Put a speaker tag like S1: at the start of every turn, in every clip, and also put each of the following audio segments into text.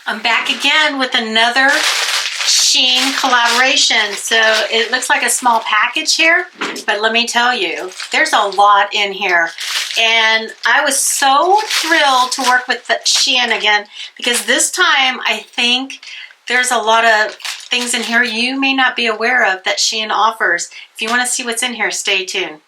S1: I'm back again with another SHEIN collaboration. So it looks like a small package here, but let me tell you, there's a lot in here. And I was so thrilled to work with the SHEIN again, because this time I think there's a lot of things in here you may not be aware of that SHEIN offers. If you want to see what's in here, stay tuned.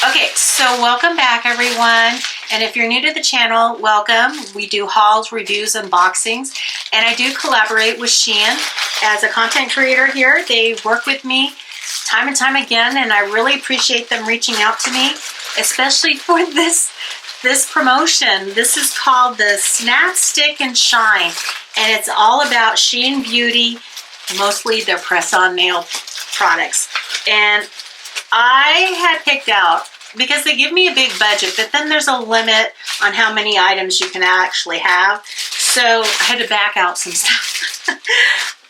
S1: Okay, so welcome back everyone. And if you're new to the channel, welcome. We do hauls, reviews, unboxings, and I do collaborate with SHEIN as a content creator here. They work with me time and time again, and I really appreciate them reaching out to me, especially for this promotion. This is called the Snap, Stick, and Shine, and it's all about SHEIN Beauty, mostly their press-on nail products. And I had picked out, because they give me a big budget, but then there's a limit on how many items you can actually have. So I had to back out some stuff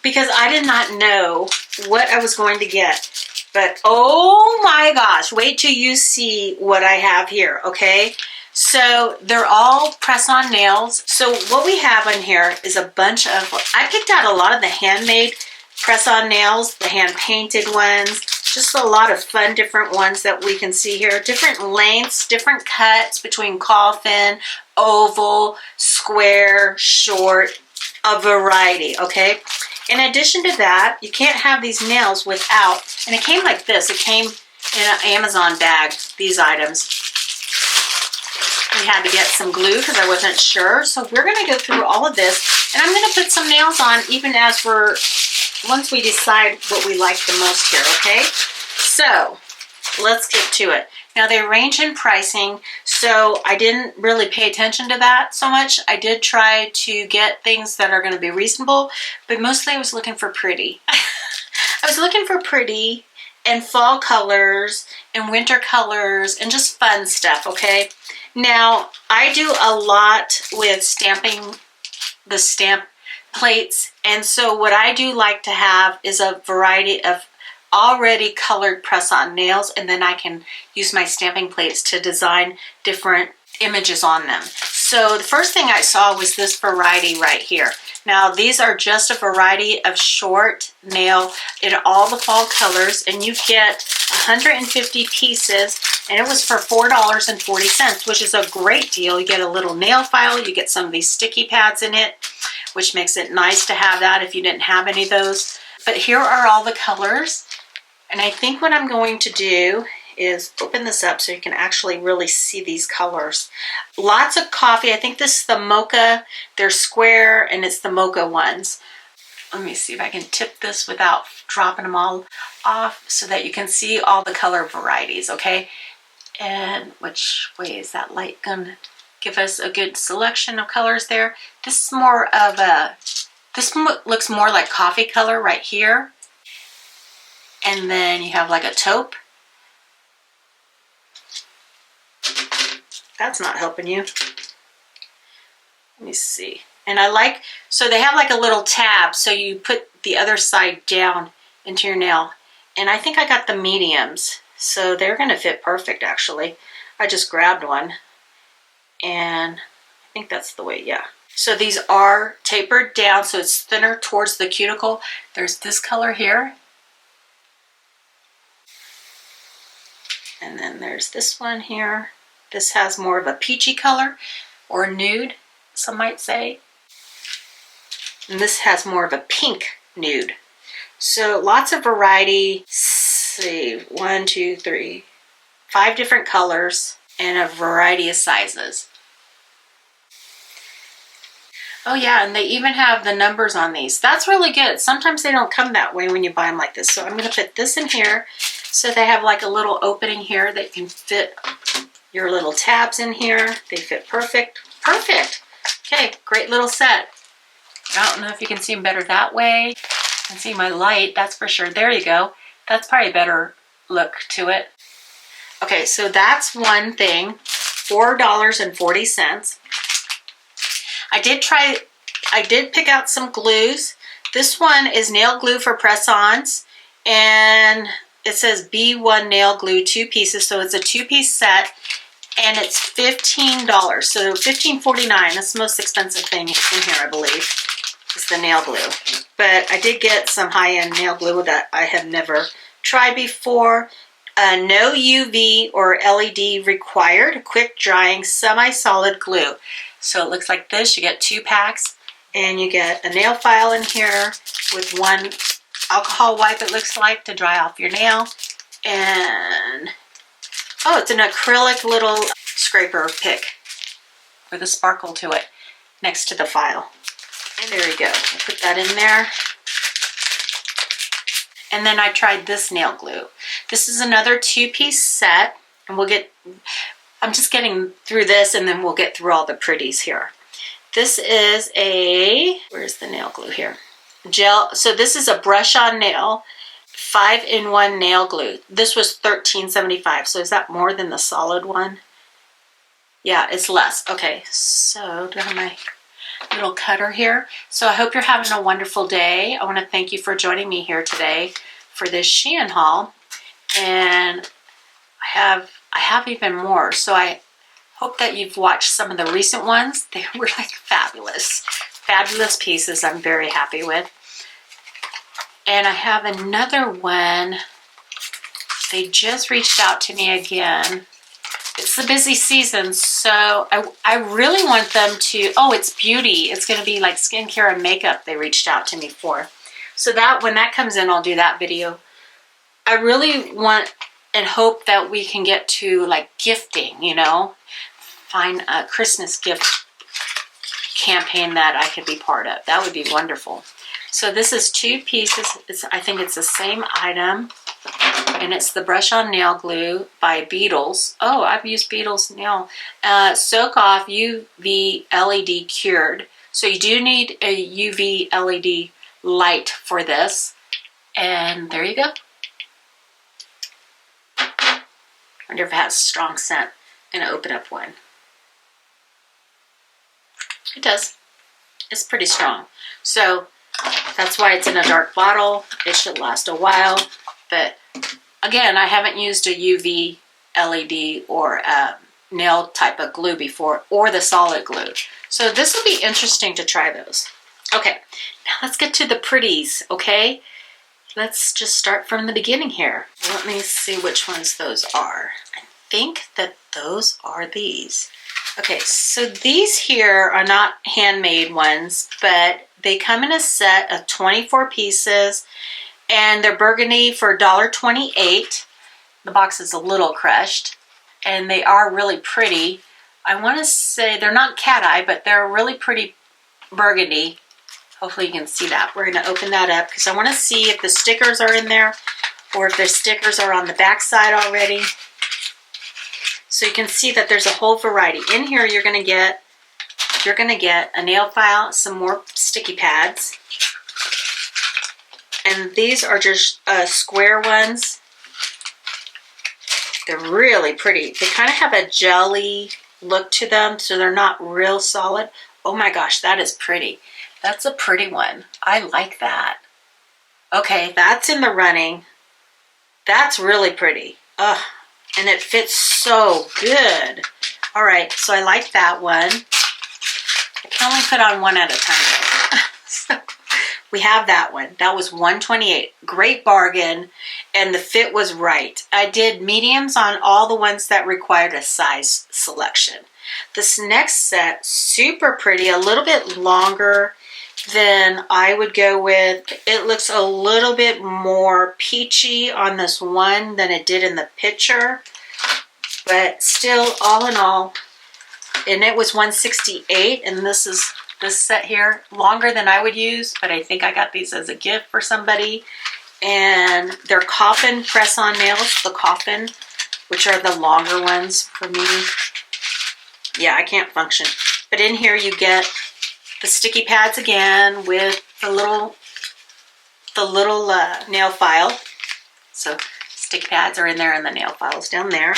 S1: because I did not know what I was going to get. But oh my gosh, wait till you see what I have here, okay? So they're all press-on nails. So what we have on here is a bunch of, I picked out a lot of the handmade press-on nails, the hand-painted ones, just a lot of fun different ones that we can see here. Different lengths, different cuts between coffin, oval, square, short, a variety, okay? In addition to that, you can't have these nails without, and it came like this. It came in an Amazon bag, these items. We had to get some glue because I wasn't sure. So we're going to go through all of this, and I'm going to put some nails on even as we're, once we decide what we like the most here, okay? So let's get to it. Now they range in pricing, so I didn't really pay attention to that so much. I did try to get things that are going to be reasonable, but mostly I was looking for pretty. I was looking for pretty and fall colors and winter colors and just fun stuff, okay? Now I do a lot with stamping the stamp plates, and so what I do like to have is a variety of already colored press-on nails, and then I can use my stamping plates to design different images on them. So the first thing I saw was this variety right here. Now these are just a variety of short nail in all the fall colors, and you get 150 pieces, and it was for $4.40, which is a great deal. You get a little nail file, you get some of these sticky pads in it, which makes it nice to have that if you didn't have any of those. But here are all the colors, and I think what I'm going to do is open this up so you can actually really see these colors. Lots of coffee. I think this is the mocha. They're square, and it's the mocha ones. Let me see if I can tip this without dropping them all off so that you can see all the color varieties, okay? And which way is that light gonna give us a good selection of colors there? This is more of a, this looks more like coffee color right here. And then you have like a taupe. That's not helping you. Let me see. And I like, so they have like a little tab, so you put the other side down into your nail. And I think I got the mediums, so they're gonna fit perfect actually. I just grabbed one, and I think that's the way, yeah. So these are tapered down, so it's thinner towards the cuticle. There's this color here. And then there's this one here. This has more of a peachy color, or nude, some might say. And this has more of a pink nude. So lots of variety. Let's see, 1, 2, 3, 5 different colors and a variety of sizes. Oh yeah, and they even have the numbers on these. That's really good. Sometimes they don't come that way when you buy them like this. So I'm gonna put this in here. So they have like a little opening here that you can fit your little tabs in here. They fit perfect. Perfect. Okay, great little set. I don't know if you can see them better that way. You can see my light, that's for sure. There you go. That's probably a better look to it. Okay, so that's one thing. $4.40. I did pick out some glues. This one is nail glue for press-ons, and it says B1 nail glue, 2 pieces. So it's a 2-piece set and it's $15. So $15.49, that's the most expensive thing in here, I believe, is the nail glue. But I did get some high-end nail glue that I have never tried before. No UV or LED required, quick drying, semi-solid glue. So it looks like this. You get 2 packs and you get a nail file in here with 1 alcohol wipe, it looks like, to dry off your nail. And oh, it's an acrylic little scraper pick with a sparkle to it next to the file. And there you go. I'll put that in there. And then I tried this nail glue. This is another 2-piece set, and I'm just getting through this and then we'll get through all the pretties here. This is where's the nail glue here? Gel. So this is a brush-on nail, 5-in-1 nail glue. This was $13.75. So is that more than the solid one? Yeah, it's less. Okay, so do I have my little cutter here? So I hope you're having a wonderful day. I want to thank you for joining me here today for this SHEIN haul. And I have even more. So I hope that you've watched some of the recent ones. They were like fabulous. Fabulous pieces I'm very happy with. And I have another one. They just reached out to me again. It's the busy season, so I really want them to, oh, it's beauty. It's going to be like skincare and makeup they reached out to me for. So that when that comes in, I'll do that video. I really want and hope that we can get to like gifting, you know, find a Christmas gift campaign that I could be part of. That would be wonderful. So this is 2 pieces. I think it's the same item. And it's the brush-on nail glue by Beetles. Oh, I've used Beetles nail. Soak off UV LED cured. So you do need a UV LED light for this. And there you go. I wonder if it has a strong scent. I'm going to open up one. It does. It's pretty strong. So that's why it's in a dark bottle. It should last a while. But again, I haven't used a UV LED or nail type of glue before, or the solid glue. So this will be interesting to try those. Okay, now let's get to the pretties, okay? Let's just start from the beginning here. Let me see which ones those are. I think that those are these. Okay, so these here are not handmade ones, but they come in a set of 24 pieces, and they're burgundy for $1.28. The box is a little crushed, and they are really pretty. I want to say they're not cat eye, but they're really pretty burgundy. Hopefully you can see that. We're going to open that up because I want to see if the stickers are in there or if the stickers are on the back side already. So you can see that there's a whole variety. In here you're going to get a nail file, some more sticky pads. And these are just square ones. They're really pretty. They kind of have a jelly look to them, so they're not real solid. Oh my gosh, that is pretty. That's a pretty one. I like that. Okay, that's in the running. That's really pretty. Ugh, and it fits so good. All right, so I like that one. I can only put on one at a time. So we have that one. That was $1.28. Great bargain, and the fit was right. I did mediums on all the ones that required a size selection. This next set, super pretty, a little bit longer than I would go with. It looks a little bit more peachy on this one than it did in the picture, but still, all in all, and it was $168, and this is this set here, longer than I would use, but I think I got these as a gift for somebody. And they're coffin press-on nails, the coffin, which are the longer ones for me. Yeah, I can't function. But in here you get the sticky pads again with the little nail file. So sticky pads are in there and the nail file's down there.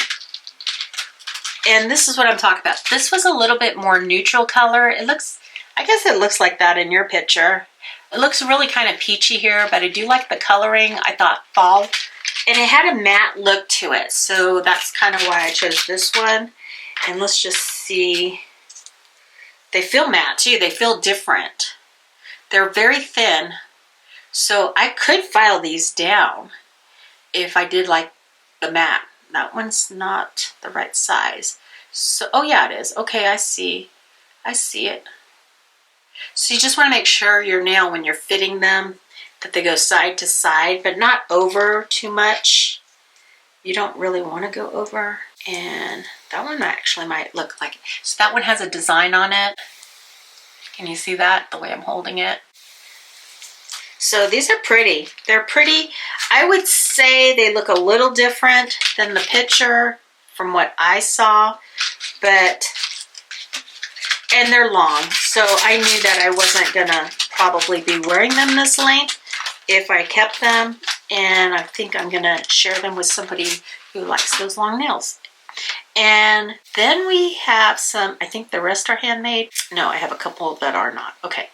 S1: And this is what I'm talking about. This was a little bit more neutral color. It looks, I guess it looks like that in your picture. It looks really kind of peachy here, but I do like the coloring. I thought fall And it had a matte look to it, so that's kind of why I chose this one. And let's just see. They feel matte too. They feel different. They're very thin, so I could file these down if I did like the matte. That one's not the right size. So, oh yeah, it is. Okay, I see. I see it. So you just want to make sure your nail, when you're fitting them, that they go side to side, but not over too much. You don't really want to go over. And that one actually might look like, so that one has a design on it. Can you see that, the way I'm holding it? So these are pretty. They're pretty. I would say they look a little different than the picture from what I saw, but, and they're long. So I knew that I wasn't gonna probably be wearing them this length if I kept them. And I think I'm gonna share them with somebody who likes those long nails. And then we have some, I think the rest are handmade. No, I have a couple that are not. Okay,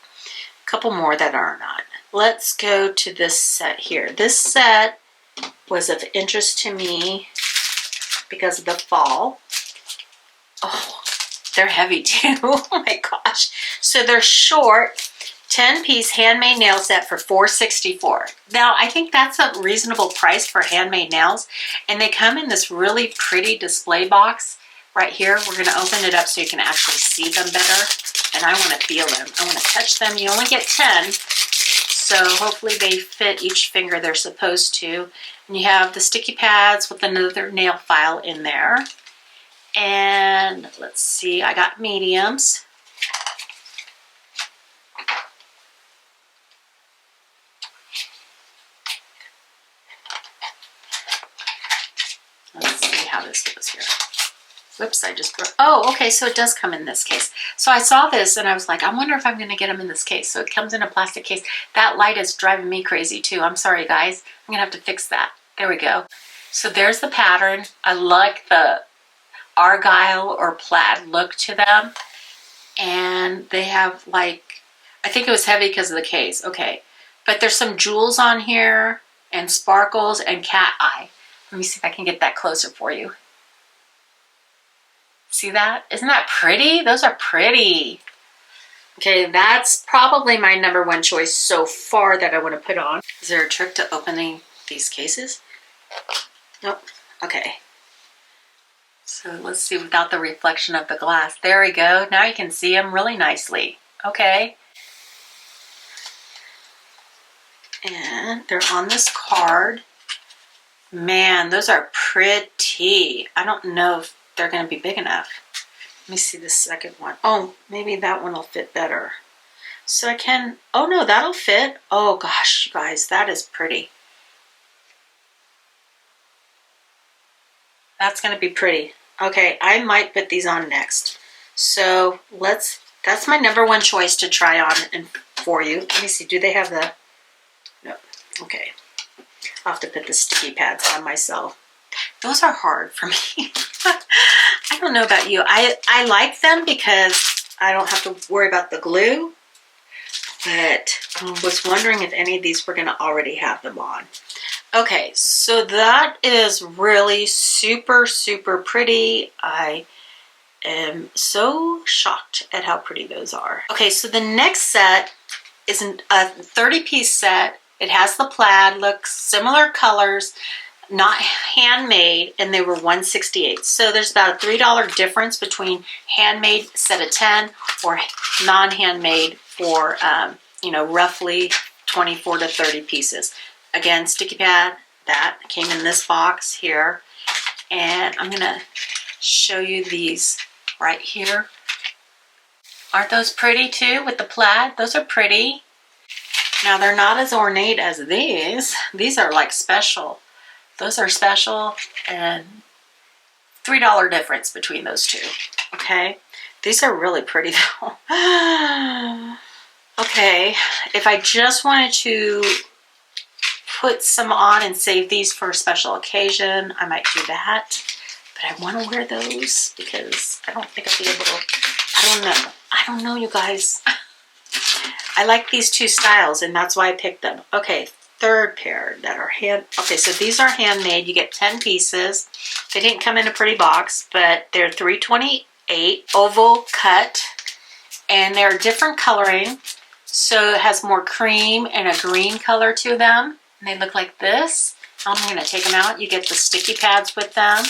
S1: a couple more that are not. Let's go to this set here. This set was of interest to me because of the fall. Oh, they're heavy too. Oh my gosh. So they're short, 10-piece handmade nail set for $4.64. Now, I think that's a reasonable price for handmade nails. And they come in this really pretty display box right here. We're going to open it up so you can actually see them better. And I want to feel them. I want to touch them. You only get 10. So hopefully they fit each finger they're supposed to. And you have the sticky pads with another nail file in there. And let's see, I got mediums. Let's see how this goes here. Whoops, I just broke. Oh, okay, so it does come in this case. So I saw this and I was like, I wonder if I'm going to get them in this case. So it comes in a plastic case. That light is driving me crazy too. I'm sorry, guys. I'm going to have to fix that. There we go. So there's the pattern. I like the argyle or plaid look to them. And they have like, I think it was heavy because of the case. Okay. But there's some jewels on here and sparkles and cat eye. Let me see if I can get that closer for you. See that? Isn't that pretty? Those are pretty. Okay, that's probably my #1 choice so far that I want to put on. Is there a trick to opening these cases? Nope. Okay. So let's see without the reflection of the glass. There we go. Now you can see them really nicely. Okay. And they're on this card. Man, those are pretty. I don't know if they're going to be big enough. Let me see the second one. Oh, maybe that one will fit better. So I can, oh no, that'll fit. Oh gosh, you guys, that is pretty. That's going to be pretty. Okay, I might put these on next. So that's my #1 choice to try on and for you. Let me see, do they have the, no, okay. I'll have to put the sticky pads on myself. Those are hard for me. I don't know about you. I like them because I don't have to worry about the glue, but I was wondering if any of these were going to already have them on. Okay, so that is really super, super pretty. I am so shocked at how pretty those are. Okay, so the next set is a 30-piece set. It has the plaid look, similar colors, not handmade, and they were $168. So there's about a $3 difference between handmade set of 10 or non-handmade for, you know, roughly 24 to 30 pieces. Again, sticky pad, that came in this box here. And I'm gonna show you these right here. Aren't those pretty too with the plaid? Those are pretty. Now they're not as ornate as these. These are like special. Those are special, and $3 difference between those two. Okay, these are really pretty though. Okay, if I just wanted to put some on and save these for a special occasion, I might do that. But I want to wear those because I don't think I'll be able to. I don't know. I don't know, you guys. I like these two styles, and that's why I picked them. Okay, third pair that are okay, so these are handmade. You get 10 pieces. They didn't come in a pretty box, but they're $3.28 oval cut, and they're different coloring. So it has more cream and a green color to them. And they look like this. I'm going to take them out. You get the sticky pads with them,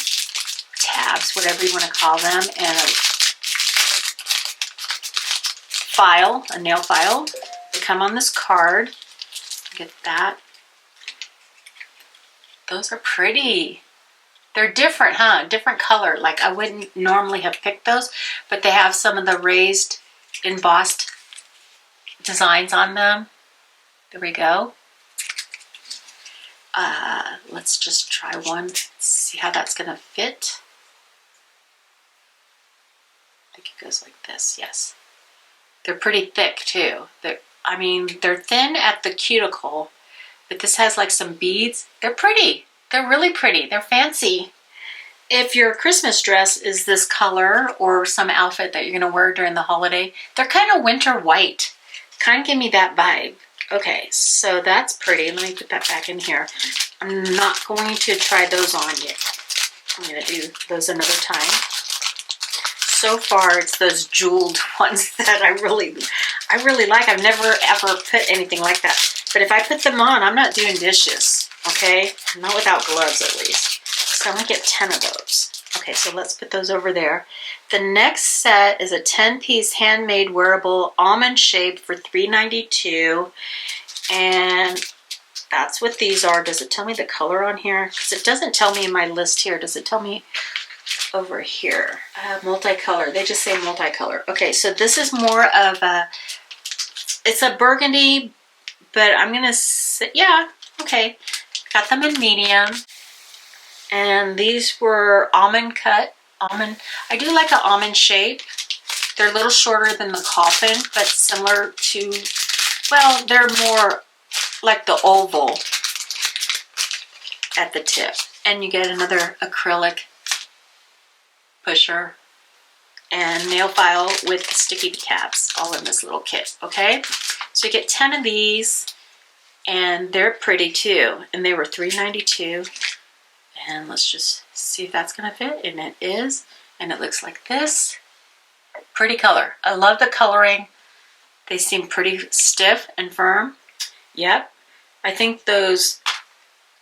S1: tabs, whatever you want to call them, and a file, a nail file. They come on this card. Get that. Those are pretty. They're different, huh? Different color. Like I wouldn't normally have picked those, but they have some of the raised embossed designs on them. There we go. Let's just try one, see how that's gonna fit. I think it goes like this, yes. They're pretty thick too. I mean, they're thin at the cuticle, but this has like some beads. They're pretty. They're really pretty. They're fancy. If your Christmas dress is this color or some outfit that you're gonna wear during the holiday, they're kind of winter white. Kind of give me that vibe. Okay, so that's pretty. Let me put that back in here. I'm not going to try those on yet. I'm gonna do those another time. So far, it's those jeweled ones that I really like. I've never ever put anything like that. But if I put them on, I'm not doing dishes, okay? Not without gloves, at least. So I'm gonna get 10 of those. Okay, so let's put those over there. The next set is a 10-piece handmade wearable almond shape for $3.92. And that's what these are. Does it tell me the color on here? Because it doesn't tell me in my list here. Does it tell me over here? Multicolor. They just say multicolor. Okay, so this is more of a, it's a burgundy, but I'm gonna say, yeah, okay. Got them in medium. And these were almond cut. Almond. I do like an almond shape. They're a little shorter than the coffin, but similar to, well, they're more like the oval at the tip. And you get another acrylic pusher and nail file with the sticky tabs all in this little kit, okay? So you get 10 of these, and they're pretty too. And they were $3.92. And let's just see if that's gonna fit, and it is. And it looks like this. Pretty color. I love the coloring. They seem pretty stiff and firm. Yep. I think those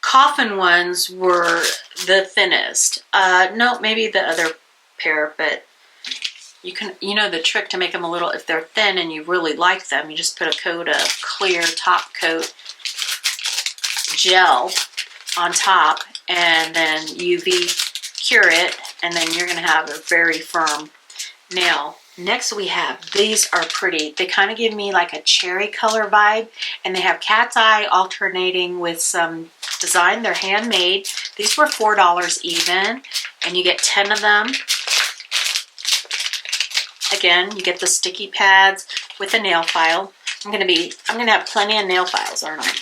S1: coffin ones were the thinnest. No, maybe the other pair, but you know the trick to make them a little, if they're thin and you really like them, you just put a coat of clear top coat gel on top and then UV cure it, and then you're gonna have a very firm nail. Next we have, these are pretty. They kind of give me like a cherry color vibe, and they have cat's eye alternating with some design. They're handmade. These were $4 even, and you get 10 of them. Again, you get the sticky pads with a nail file. I'm gonna have plenty of nail files, aren't I?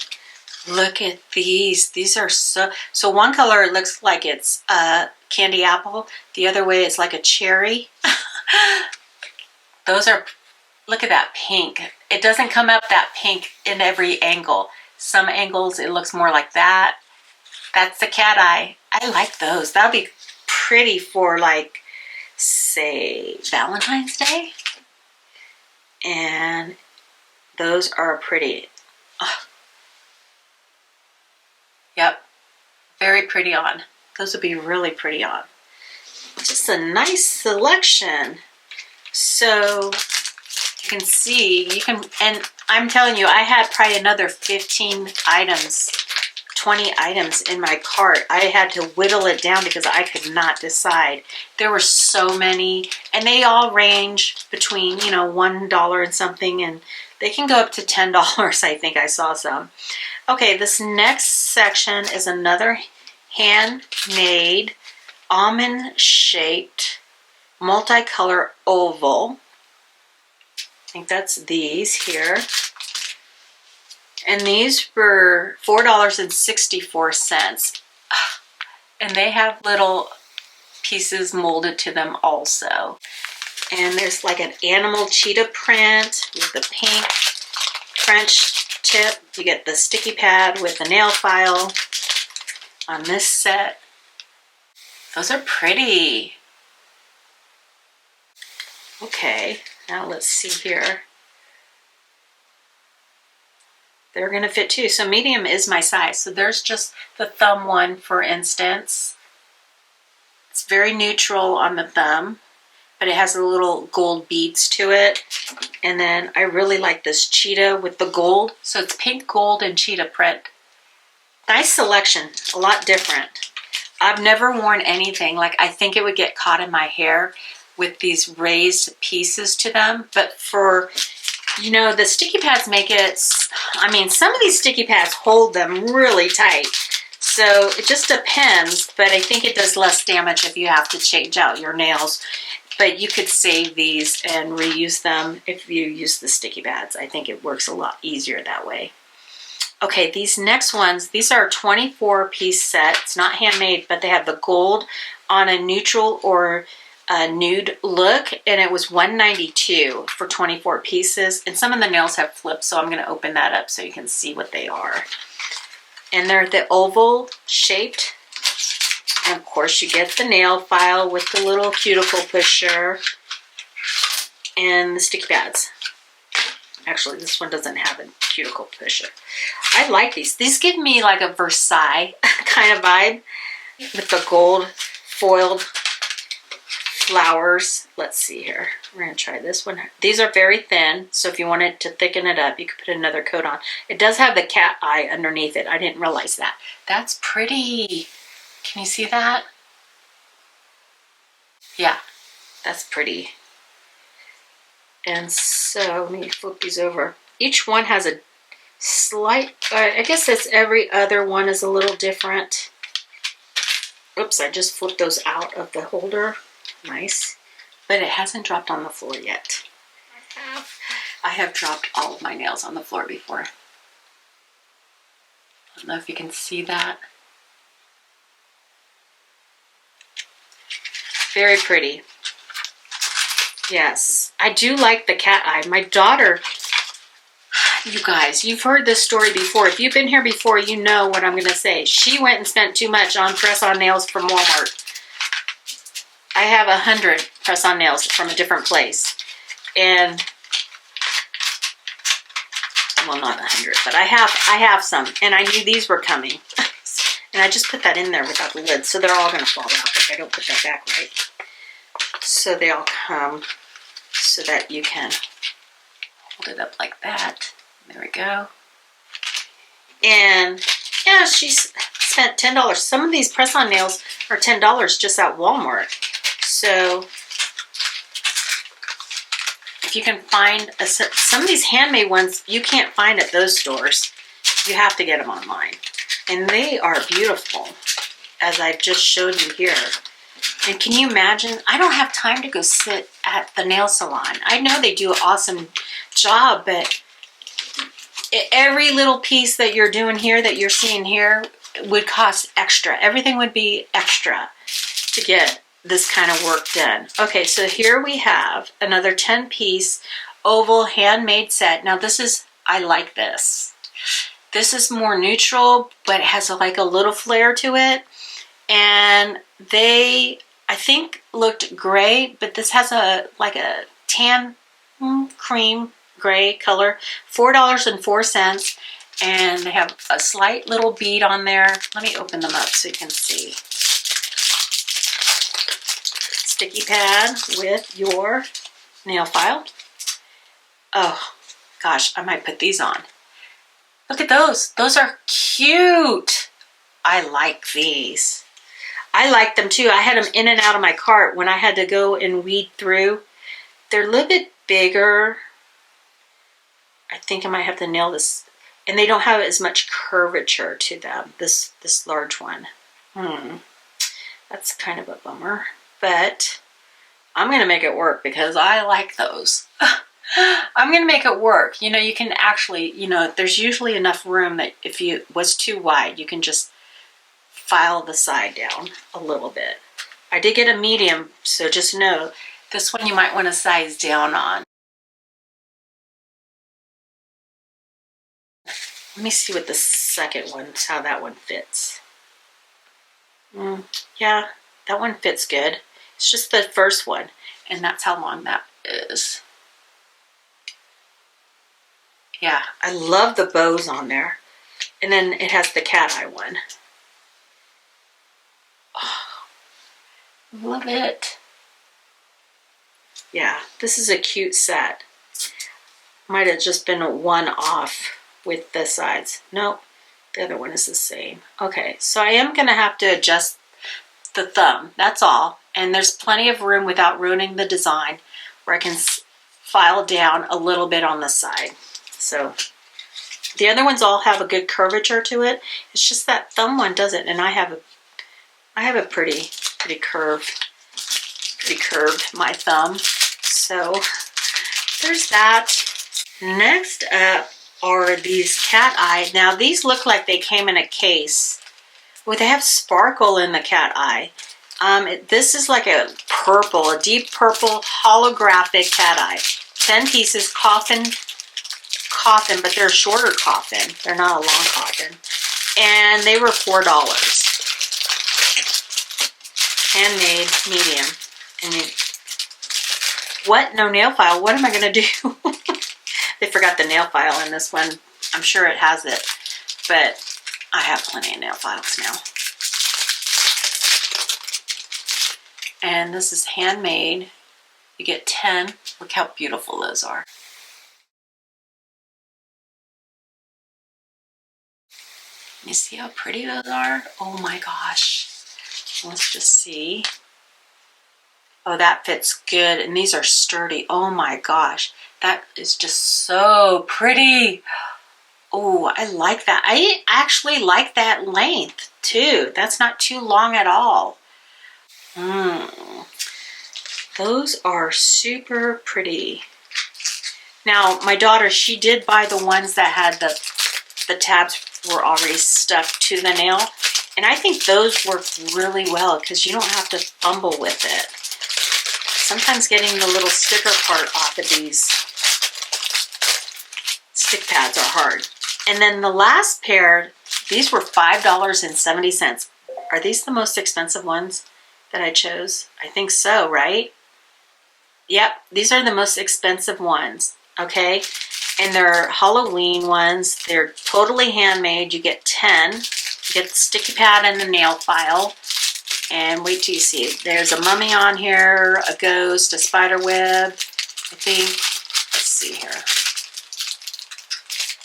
S1: Look at these. These are so one color looks like it's candy apple. The other way it's like a cherry. Those are, look at that pink. It doesn't come up that pink in every angle. Some angles it looks more like that. That's the cat eye. I like those. That'll be pretty for like, say, Valentine's Day. And those are pretty. Oh. Yep, very pretty on. Those would be really pretty on. Just a nice selection. So you can see, and I'm telling you, I had probably another 15 items, 20 items in my cart. I had to whittle it down because I could not decide. There were so many, and they all range between, you know, $1 and something, and they can go up to $10, I think I saw some. Okay, this next section is another handmade, almond-shaped, multicolor oval. I think that's these here. And these were $4.64. And they have little pieces molded to them also. And there's like an animal cheetah print with the pink French tip. You get the sticky pad with the nail file on this set. Those are pretty. Okay, now let's see here. They're gonna fit too. So medium is my size. So there's just the thumb one, for instance. It's very neutral on the thumb, but it has a little gold beads to it. And then I really like this cheetah with the gold. So it's pink, gold, and cheetah print. Nice selection, a lot different. I've never worn anything, like I think it would get caught in my hair with these raised pieces to them. But for, you know, the sticky pads make it, I mean, some of these sticky pads hold them really tight. So it just depends, but I think it does less damage if you have to change out your nails. But you could save these and reuse them if you use the sticky pads. I think it works a lot easier that way. Okay, these next ones, these are a 24-piece set. It's not handmade, but they have the gold on a neutral or a nude look, and it was $192 for 24 pieces. And some of the nails have flipped, so I'm going to open that up so you can see what they are. And they're the oval shaped. And of course you get the nail file with the little cuticle pusher and the sticky pads. Actually, this one doesn't have a cuticle pusher. I like these. These give me like a Versailles kind of vibe with the gold foiled flowers. Let's see here. We're going to try this one. These are very thin, so if you wanted to thicken it up, you could put another coat on. It does have the cat eye underneath it. I didn't realize that. That's pretty. Can you see that? Yeah, that's pretty. And so let me flip these over. Each one has a slight, I guess that's every other one is a little different. Oops, I just flipped those out of the holder. Nice. But it hasn't dropped on the floor yet. I have dropped all of my nails on the floor before. I don't know if you can see that. Very pretty. Yes, I do like the cat eye. My daughter, you guys, you've heard this story before. If you've been here before, you know what I'm going to say. She went and spent too much on press-on nails from Walmart. I have 100 press-on nails from a different place. And, well, not 100, but I have some. And I knew these were coming. And I just put that in there without the lid. So they're all going to fall out if I don't put that back right. So they all come so that you can hold it up like that. There we go. And yeah, she spent $10. Some of these press-on nails are $10 just at Walmart. So if you can find some of these handmade ones, you can't find at those stores. You have to get them online. And they are beautiful, as I've just showed you here. And can you imagine? I don't have time to go sit at the nail salon. I know they do an awesome job, but every little piece that you're doing here, that you're seeing here, would cost extra. Everything would be extra to get this kind of work done. Okay, so here we have another 10-piece oval handmade set. Now this is, I like this. This is more neutral, but it has like a little flare to it. And they, I think, looked gray, but this has a like a tan cream gray color. $4.04, and they have a slight little bead on there. Let me open them up so you can see. Sticky pad with your nail file. Oh gosh, I might put these on. Look at those. Those are cute. I like these. I like them too. I had them in and out of my cart when I had to go and weed through. They're a little bit bigger. I think I might have to nail this. And they don't have as much curvature to them, this large one. That's kind of a bummer. But I'm going to make it work because I like those. I'm going to make it work. You know, you can actually, you know, there's usually enough room that if it was too wide, you can just file the side down a little bit. I did get a medium, so just know this one you might want to size down on. Let me see what the second one, how that one fits. Yeah, that one fits good. It's just the first one, and that's how long that is. Yeah, I love the bows on there. And then it has the cat eye one. Oh, love it. Yeah, this is a cute set. Might have just been one off with the sides. Nope, the other one is the same. Okay, so I am gonna have to adjust the thumb, that's all. And there's plenty of room without ruining the design where I can file down a little bit on the side. So the other ones all have a good curvature to it. It's just that thumb one doesn't, and I have a pretty curved my thumb. So there's that. Next up are these cat eye. Now these look like they came in a case. Well, they have sparkle in the cat eye. This is like a purple, a deep purple holographic cat eye. 10 pieces, coffin, but they're a shorter coffin. They're not a long coffin. And they were $4. Handmade, medium. And what? No nail file? What am I gonna do? They forgot the nail file in this one. I'm sure it has it, but I have plenty of nail files now. And this is handmade. You get 10. Look how beautiful those are. You see how pretty those are? Oh my gosh. Let's just see. Oh, that fits good. And these are sturdy. Oh my gosh. That is just so pretty. Oh, I like that. I actually like that length too. That's not too long at all. Those are super pretty. Now, my daughter, she did buy the ones that had the tabs were already stuck to the nail. And I think those work really well because you don't have to fumble with it. Sometimes getting the little sticker part off of these stick pads are hard. And then the last pair, these were $5.70. Are these the most expensive ones that I chose? I think so, right? Yep, these are the most expensive ones, okay? And they're Halloween ones. They're totally handmade. You get 10. You get the sticky pad and the nail file. And wait till you see it. There's a mummy on here, a ghost, a spider web, I think. Let's see here.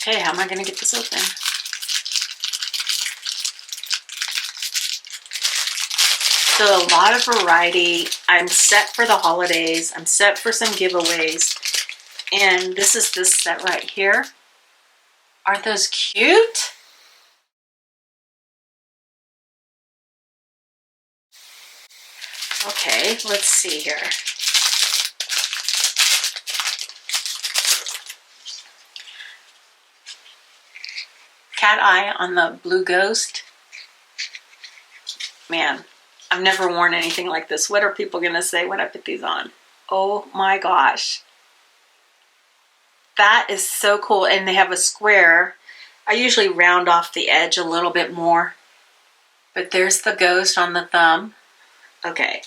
S1: Okay, how am I going to get this open? So a lot of variety. I'm set for the holidays. I'm set for some giveaways. And this is this set right here. Aren't those cute? Okay, let's see here. Cat eye on the blue ghost. Man, I've never worn anything like this. What are people gonna say when I put these on? Oh my gosh. That is so cool. And they have a square. I usually round off the edge a little bit more. But there's the ghost on the thumb. Okay.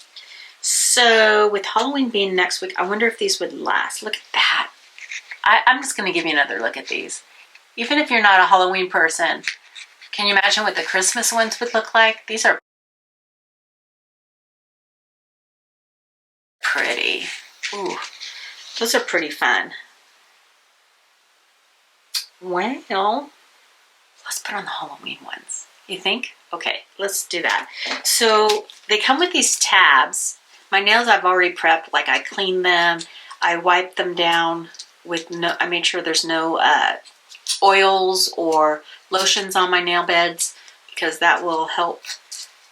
S1: So with Halloween being next week, I wonder if these would last. Look at that. I'm just going to give you another look at these. Even if you're not a Halloween person, can you imagine what the Christmas ones would look like? These are pretty. Ooh, those are pretty fun. Well, let's put on the Halloween ones. You think? Okay, let's do that. So they come with these tabs. My nails I've already prepped, like I cleaned them. I wiped them down with no, I made sure there's no oils or lotions on my nail beds because that will help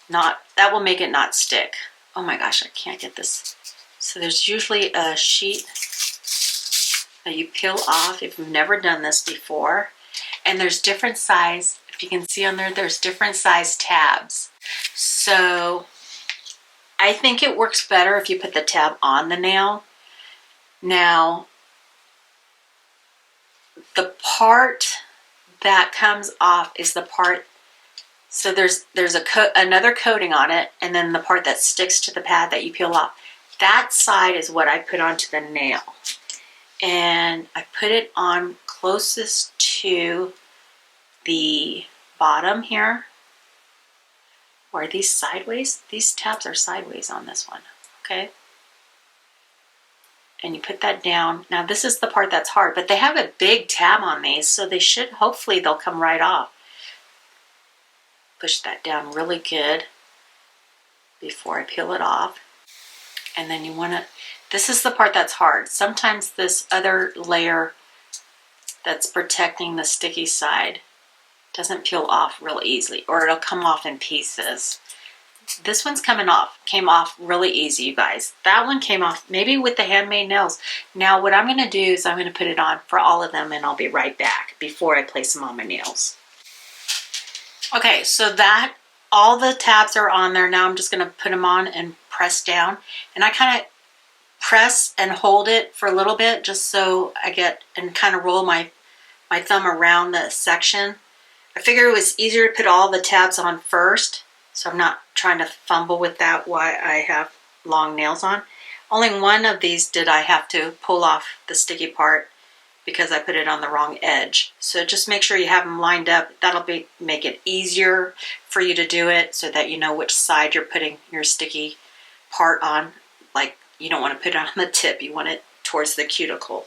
S1: that will make it not stick. Oh my gosh, I can't get this. So there's usually a sheet that you peel off if you've never done this before. And there's different size, if you can see on there, there's different size tabs. So I think it works better if you put the tab on the nail. Now, the part that comes off is the part, so there's another coating on it, and then the part that sticks to the pad that you peel off. That side is what I put onto the nail. And I put it on closest to the bottom here. Or are these sideways? These tabs are sideways on this one, okay? And you put that down. Now this is the part that's hard, but they have a big tab on these, so they should, hopefully they'll come right off. Push that down really good before I peel it off. And then you wanna, this is the part that's hard. Sometimes this other layer that's protecting the sticky side doesn't peel off real easily, or it'll come off in pieces. This one's came off really easy, you guys. That one came off maybe with the handmade nails. Now what I'm gonna do is I'm gonna put it on for all of them, and I'll be right back before I place them on my nails. Okay, so that, all the tabs are on there. Now I'm just gonna put them on and press down. And I kind of press and hold it for a little bit just so I get, and kind of roll my thumb around the section. I figured it was easier to put all the tabs on first, so I'm not trying to fumble with that while I have long nails on. Only one of these did I have to pull off the sticky part because I put it on the wrong edge. So just make sure you have them lined up. That'll make it easier for you to do it, so that you know which side you're putting your sticky part on. Like, you don't want to put it on the tip, you want it towards the cuticle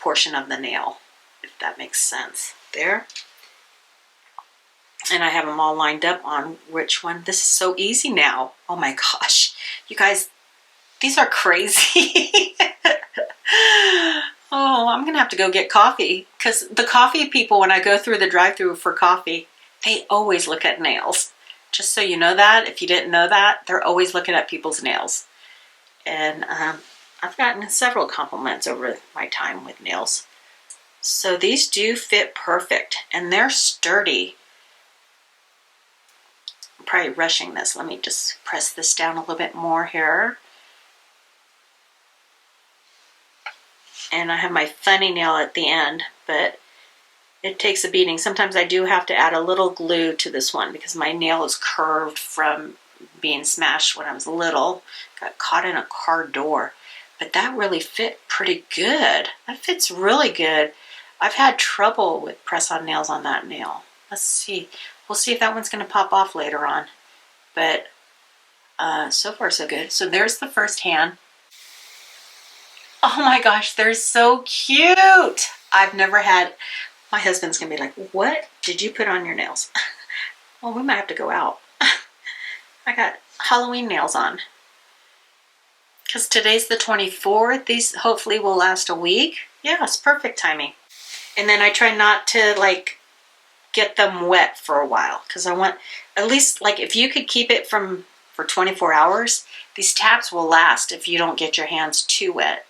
S1: portion of the nail, if that makes sense. There. And I have them all lined up on which one. This is so easy now. Oh my gosh. You guys, these are crazy. Oh, I'm going to have to go get coffee, because the coffee people, when I go through the drive-thru for coffee, they always look at nails. Just so you know that, if you didn't know that, they're always looking at people's nails. And I've gotten several compliments over my time with nails. So these do fit perfect, and they're sturdy. I'm probably rushing this. Let me just press this down a little bit more here. And I have my funny nail at the end, but it takes a beating. Sometimes I do have to add a little glue to this one because my nail is curved from being smashed when I was little. Got caught in a car door. But that really fit pretty good. That fits really good. I've had trouble with press-on nails on that nail. Let's see. We'll see if that one's going to pop off later on. But so far so good. So there's the first hand. Oh my gosh, they're so cute. I've never had, my husband's going to be like, what did you put on your nails? Well, we might have to go out. I got Halloween nails on. Because today's the 24th. These hopefully will last a week. Yeah, it's perfect timing. And then I try not to like get them wet for a while, because I want, at least like if you could keep it for 24 hours, these tabs will last if you don't get your hands too wet.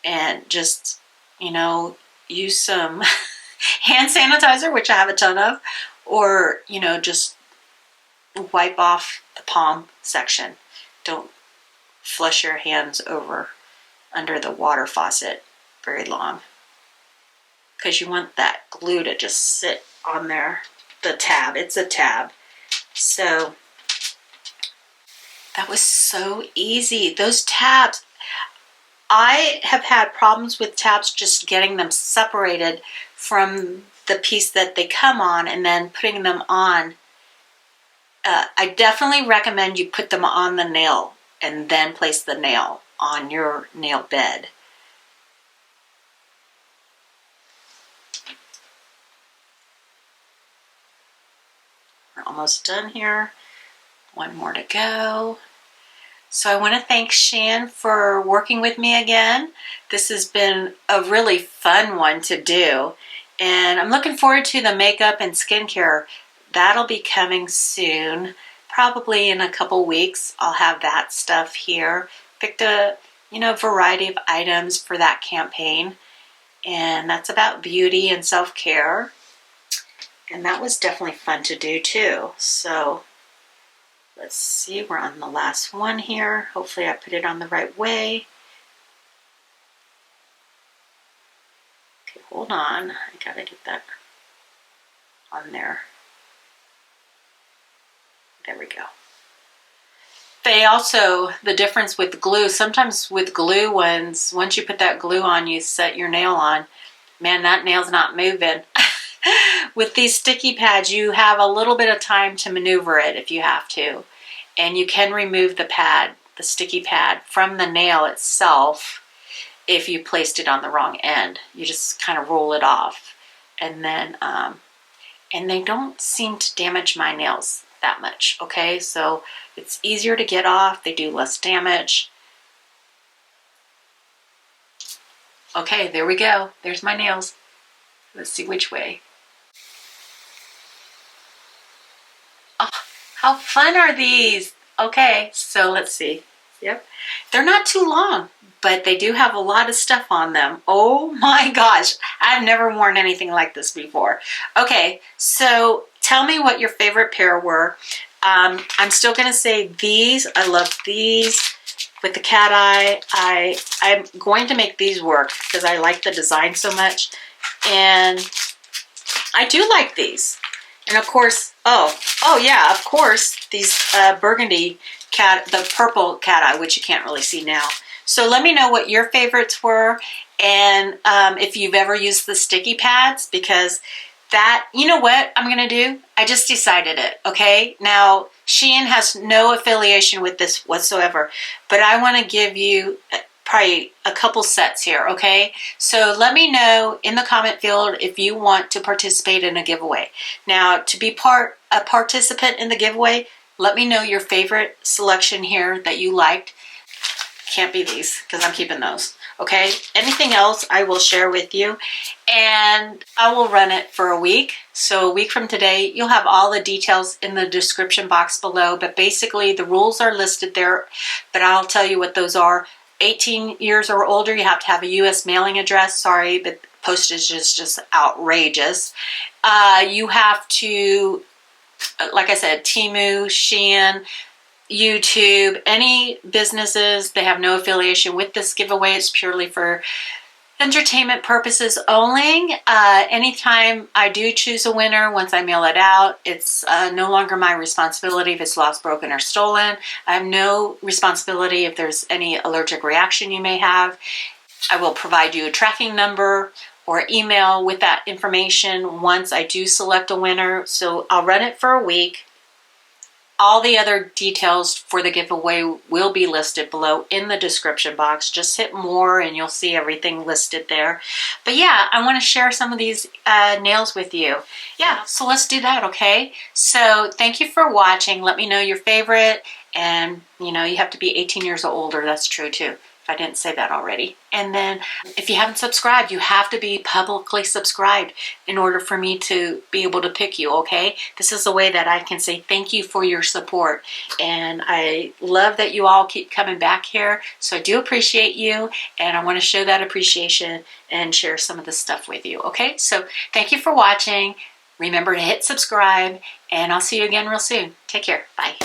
S1: And just, you know, use some hand sanitizer, which I have a ton of, or, you know, just wipe off the palm section. Don't flush your hands over under the water faucet very long, because you want that glue to just sit on there. The tab, it's a tab. So that was so easy. Those tabs, I have had problems with tabs just getting them separated from the piece that they come on and then putting them on. I definitely recommend you put them on the nail and then place the nail on your nail bed. We're almost done here. One more to go. So I want to thank SHEIN for working with me again. This has been a really fun one to do. And I'm looking forward to the makeup and skincare. That'll be coming soon. Probably in a couple weeks, I'll have that stuff here. Picked a, variety of items for that campaign. And that's about beauty and self-care. And that was definitely fun to do too. So let's see, we're on the last one here. Hopefully I put it on the right way. Okay, hold on. I gotta get that. on there. There we go. They also, the difference with glue, sometimes with glue ones, once you put that glue on, you set your nail on, man, that nail's not moving. With these sticky pads, you have a little bit of time to maneuver it if you have to. And you can remove the pad, the sticky pad, from the nail itself if you placed it on the wrong end. You just kind of roll it off. And then, and they don't seem to damage my nails that much, okay? So it's easier to get off. They do less damage. Okay, there we go. There's my nails. Let's see which way. Oh, how fun are these? Okay, so let's see. Yep. They're not too long, but they do have a lot of stuff on them. Oh my gosh, I've never worn anything like this before. Okay, so tell me what your favorite pair were. I'm still gonna say these. I love these with the cat eye. I'm going to make these work because I like the design so much. And I do like these. And of course, oh yeah, of course, these burgundy the purple cat eye, which you can't really see now. So let me know what your favorites were, and if you've ever used the sticky pads, because that, you know what I'm gonna do? I just decided it, okay? Now, SHEIN has no affiliation with this whatsoever, but I wanna give you probably a couple sets here, okay? So let me know in the comment field if you want to participate in a giveaway. Now, to be a participant in the giveaway, let me know your favorite selection here that you liked. Can't be these, because I'm keeping those, okay? Anything else I will share with you, and I will run it for a week. So a week from today, you'll have all the details in the description box below, but basically the rules are listed there, but I'll tell you what those are. 18 years or older, you have to have a U.S. mailing address. Sorry, but postage is just outrageous. You have to, like I said, Temu, SHEIN, YouTube, any businesses, they have no affiliation with this giveaway. It's purely for entertainment purposes only. Anytime I do choose a winner, once I mail it out, it's no longer my responsibility if it's lost, broken, or stolen. I have no responsibility if there's any allergic reaction you may have. I will provide you a tracking number or email with that information once I do select a winner. So I'll run it for a week. All the other details for the giveaway will be listed below in the description box. Just hit more and you'll see everything listed there. But yeah, I want to share some of these nails with you. Yeah, so let's do that, okay? So thank you for watching. Let me know your favorite. And you know, you have to be 18 years or older. That's true too, if I didn't say that already. And then if you haven't subscribed, you have to be publicly subscribed in order for me to be able to pick you, okay? This is a way that I can say thank you for your support. And I love that you all keep coming back here. So I do appreciate you, and I want to show that appreciation and share some of this stuff with you, okay? So thank you for watching. Remember to hit subscribe, and I'll see you again real soon. Take care. Bye.